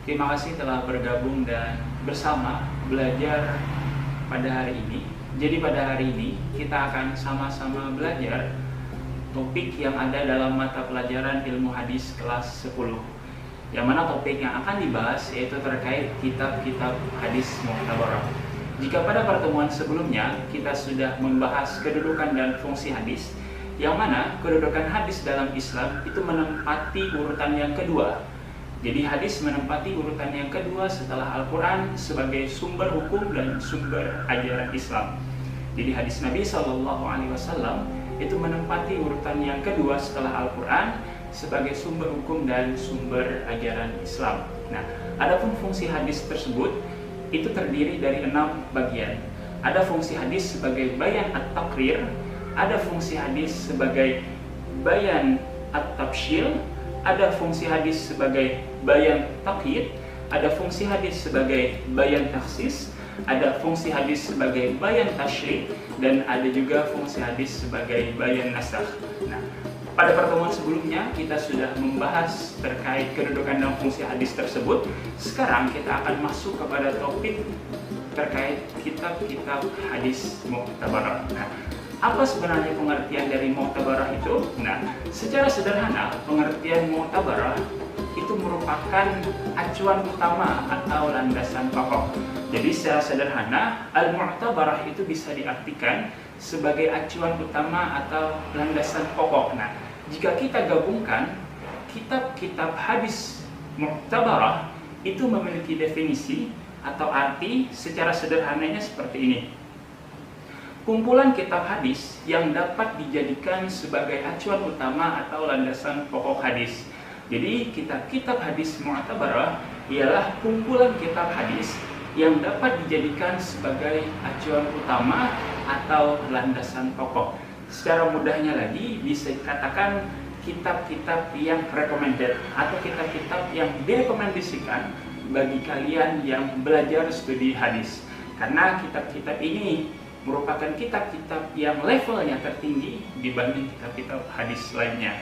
Terima kasih telah bergabung dan bersama belajar pada hari ini. Jadi pada hari ini kita akan sama-sama belajar topik yang ada dalam mata pelajaran ilmu hadis kelas 10. Yang mana topik yang akan dibahas yaitu terkait kitab-kitab hadis mu'tabarah. Jika pada pertemuan sebelumnya kita sudah membahas kedudukan dan fungsi hadis, yang mana kedudukan hadis dalam Islam itu menempati urutan yang kedua. Jadi hadis menempati urutan yang kedua setelah Al-Quran sebagai sumber hukum dan sumber ajaran Islam. Jadi hadis Nabi SAW itu menempati urutan yang kedua setelah Al-Quran sebagai sumber hukum dan sumber ajaran Islam. Nah, adapun fungsi hadis tersebut itu terdiri dari 6 bagian. Ada fungsi hadis sebagai bayan at-taqrir, ada fungsi hadis sebagai bayan at-tabsyil, ada fungsi hadis sebagai bayan taqyid, ada fungsi hadis sebagai bayan takhsis, ada fungsi hadis sebagai bayan tasyri', dan ada juga fungsi hadis sebagai bayan nasakh. Nah, pada pertemuan sebelumnya kita sudah membahas terkait kedudukan dan fungsi hadis tersebut. Sekarang kita akan masuk kepada topik terkait kitab-kitab hadis mu'tabarah. Nah, apa sebenarnya pengertian dari mu'tabarah itu? Nah, secara sederhana pengertian mu'tabarah itu merupakan acuan utama atau landasan pokok. Jadi secara sederhana al-mu'tabarah itu bisa diartikan sebagai acuan utama atau landasan pokok. Nah, jika kita gabungkan kitab-kitab hadis mu'tabarah itu memiliki definisi atau arti secara sederhananya seperti ini. Kumpulan kitab hadis yang dapat dijadikan sebagai acuan utama atau landasan pokok hadis. Jadi kitab-kitab hadis mu'tabarah ialah kumpulan kitab hadis yang dapat dijadikan sebagai acuan utama atau landasan pokok. Secara mudahnya lagi bisa dikatakan kitab-kitab yang recommended atau kitab-kitab yang direkomendasikan bagi kalian yang belajar studi hadis. Karena kitab-kitab ini merupakan kitab-kitab yang levelnya tertinggi dibanding kitab-kitab hadis lainnya.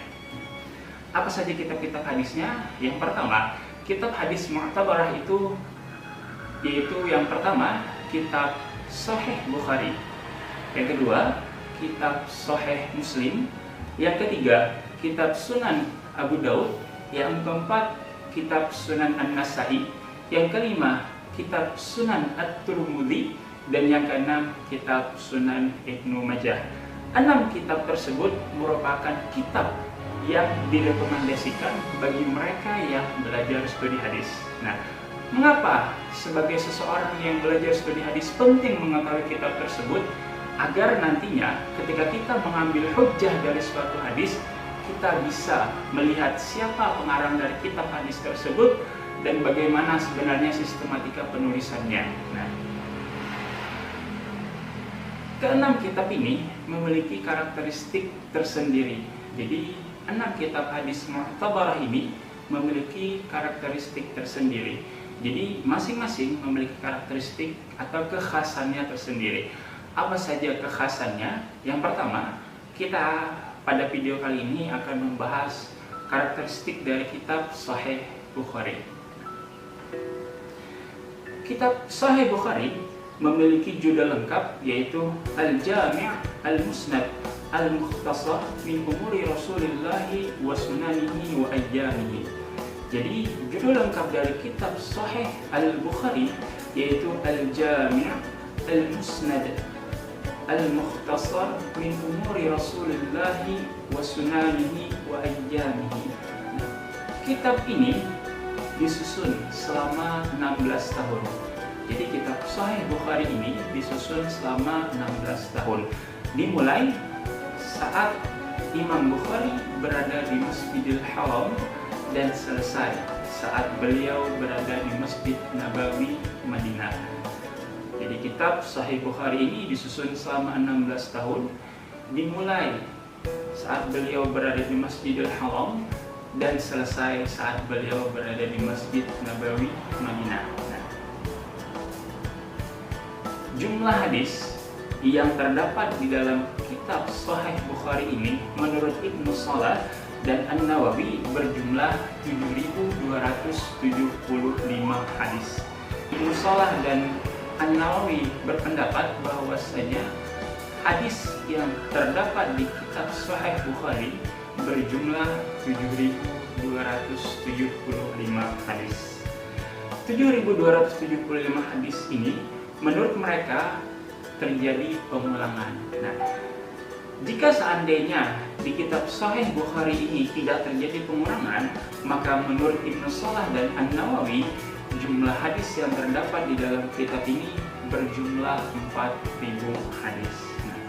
Apa saja kitab-kitab hadisnya? Yang pertama, kitab hadis mu'tabarah itu yaitu yang pertama, kitab Sahih Bukhari. Yang kedua, kitab Sahih Muslim. Yang ketiga, kitab Sunan Abu Daud. Yang keempat, kitab Sunan An-Nasa'i. Yang kelima, kitab Sunan At-Tirmidzi. Dan yang keenam, kitab Sunan Ibnu Majah. 6 kitab tersebut merupakan kitab yang direkomendasikan bagi mereka yang belajar studi hadis. Nah, mengapa sebagai seseorang yang belajar studi hadis penting mengetahui kitab tersebut? Agar nantinya ketika kita mengambil hujjah dari suatu hadis, kita bisa melihat siapa pengarang dari kitab hadis tersebut dan bagaimana sebenarnya sistematika penulisannya. Nah, keenam kitab ini memiliki karakteristik tersendiri. Jadi 6 kitab hadis mu'tabarah ini memiliki karakteristik tersendiri. Jadi masing-masing memiliki karakteristik atau kekhasannya tersendiri. Apa saja kekhasannya? Yang pertama, kita pada video kali ini akan membahas karakteristik dari kitab Sahih Bukhari. Kitab Sahih Bukhari memiliki judul lengkap yaitu Al-Jami' Al-Musnad Al-Mukhtasar min Umuri Rasulillah wa Sunanihi wa Ayyamihi. Jadi judul lengkap dari kitab Sahih Al-Bukhari yaitu Al-Jami' Al-Musnad Al-Mukhtasar min Umuri Rasulillah wa Sunanihi wa Ayyamihi. Kitab ini disusun selama 16 tahun. Jadi kitab Sahih Bukhari ini disusun selama 16 tahun. Dimulai saat Imam Bukhari berada di Masjidil Haram dan selesai saat beliau berada di Masjid Nabawi Madinah. Jadi kitab Sahih Bukhari ini disusun selama 16 tahun. Dimulai saat beliau berada di Masjidil Haram dan selesai saat beliau berada di Masjid Nabawi Madinah. Jumlah hadis yang terdapat di dalam kitab Sahih Bukhari ini menurut Ibnu Salah dan An-Nawawi berjumlah 7.275 hadis. Ibnu Salah dan An-Nawawi berpendapat bahwasanya hadis yang terdapat di kitab Sahih Bukhari berjumlah 7.275 hadis. 7.275 hadis ini menurut mereka terjadi pengulangan. Nah, jika seandainya di kitab Sahih Bukhari ini tidak terjadi pengulangan, maka menurut Ibnu Salah dan An-Nawawi jumlah hadis yang terdapat di dalam kitab ini berjumlah 4.000 hadis. Nah,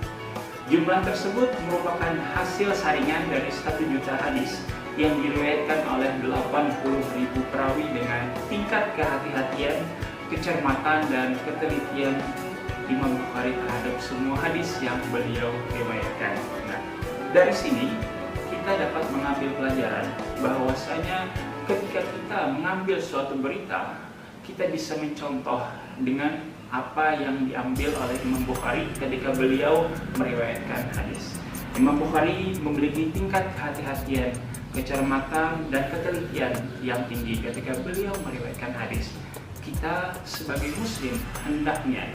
jumlah tersebut merupakan hasil saringan dari 1 juta hadis yang diriwayatkan oleh 80.000 perawi dengan tingkat kehati-hatian, kecermatan, dan ketelitian Imam Bukhari terhadap semua hadis yang beliau riwayatkan. Nah, dari sini kita dapat mengambil pelajaran bahwasanya ketika kita mengambil suatu berita, kita bisa mencontoh dengan apa yang diambil oleh Imam Bukhari ketika beliau meriwayatkan hadis. Imam Bukhari memiliki tingkat kehati-hatian, kecermatan, dan ketelitian yang tinggi ketika beliau meriwayatkan hadis. Kita sebagai muslim hendaknya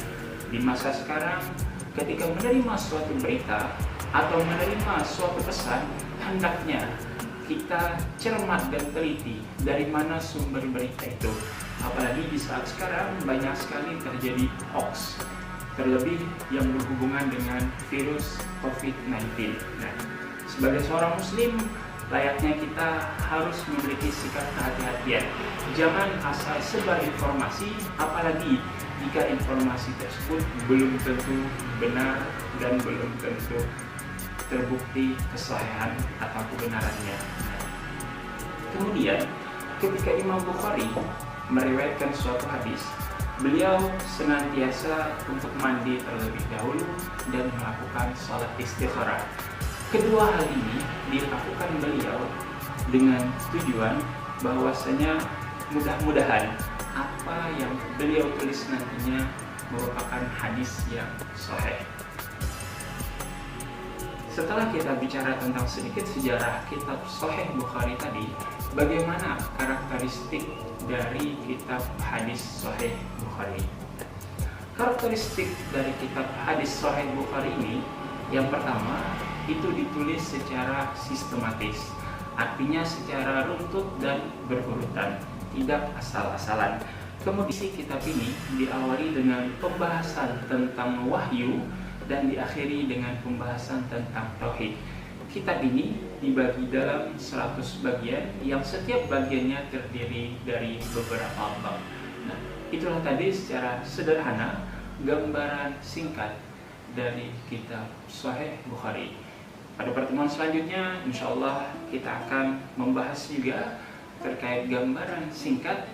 di masa sekarang ketika menerima suatu berita atau menerima suatu pesan, hendaknya kita cermat dan teliti dari mana sumber berita itu. Apalagi di saat sekarang banyak sekali terjadi hoax, terlebih yang berhubungan dengan virus COVID-19. Nah, sebagai seorang muslim, layaknya kita harus memiliki sikap kehati-hatian. Jangan asal sebar informasi, apalagi jika informasi tersebut belum tentu benar dan belum tentu terbukti kesahihan atau kebenarannya. Kemudian, ketika Imam Bukhari meriwayatkan suatu hadis, beliau senantiasa untuk mandi terlebih dahulu dan melakukan sholat istikharah. Kedua hal ini dilakukan beliau dengan tujuan bahwasanya mudah-mudahan apa yang beliau tulis nantinya merupakan hadis yang sahih. Setelah kita bicara tentang sedikit sejarah kitab Sahih Bukhari tadi, bagaimana karakteristik dari kitab hadis Sahih Bukhari? Karakteristik dari kitab hadis Sahih Bukhari ini, yang pertama, itu ditulis secara sistematis, artinya secara runtut dan berurutan, tidak asal-asalan. Kemudian kitab ini diawali dengan pembahasan tentang wahyu dan diakhiri dengan pembahasan tentang tauhid. Kitab ini dibagi dalam 100 bagian yang setiap bagiannya terdiri dari beberapa bab. Nah, itulah tadi secara sederhana gambaran singkat dari kitab Sahih Bukhari. Pada pertemuan selanjutnya, insya Allah kita akan membahas juga terkait gambaran singkat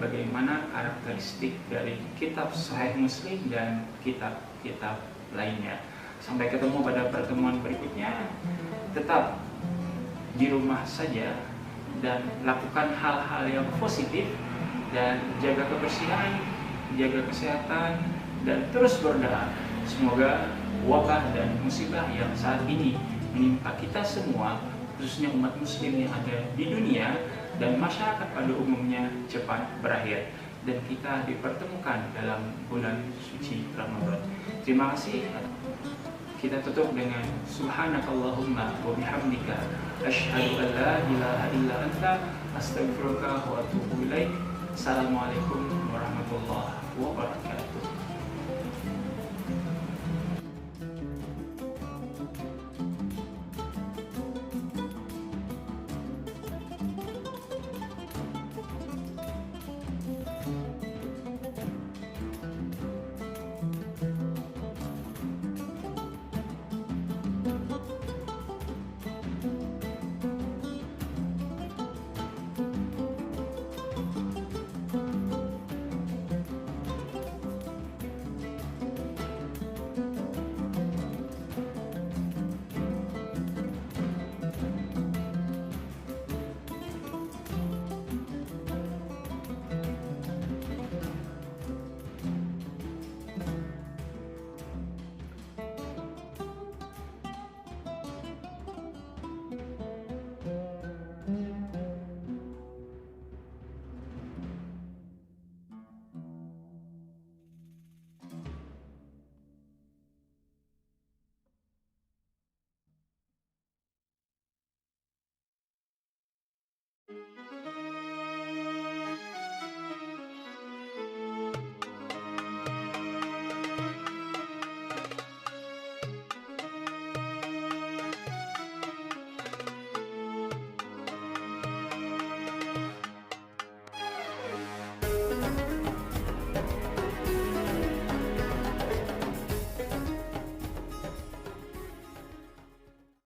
bagaimana karakteristik dari kitab Sahih Muslim dan kitab-kitab lainnya. Sampai ketemu pada pertemuan berikutnya. Tetap di rumah saja dan lakukan hal-hal yang positif dan jaga kebersihan, jaga kesehatan, dan terus berdoa. Semoga wabah dan musibah yang saat ini menimpa kita semua, khususnya umat muslim yang ada di dunia dan masyarakat pada umumnya, cepat berakhir dan kita dipertemukan dalam bulan suci Ramadan. Terima kasih. Kita tutup dengan subhanakallahumma wa bihamdika asyhadu an la ilaha illa anta astaghfiruka wa atubu ilaik. Assalamualaikum warahmatullahi wabarakatuh.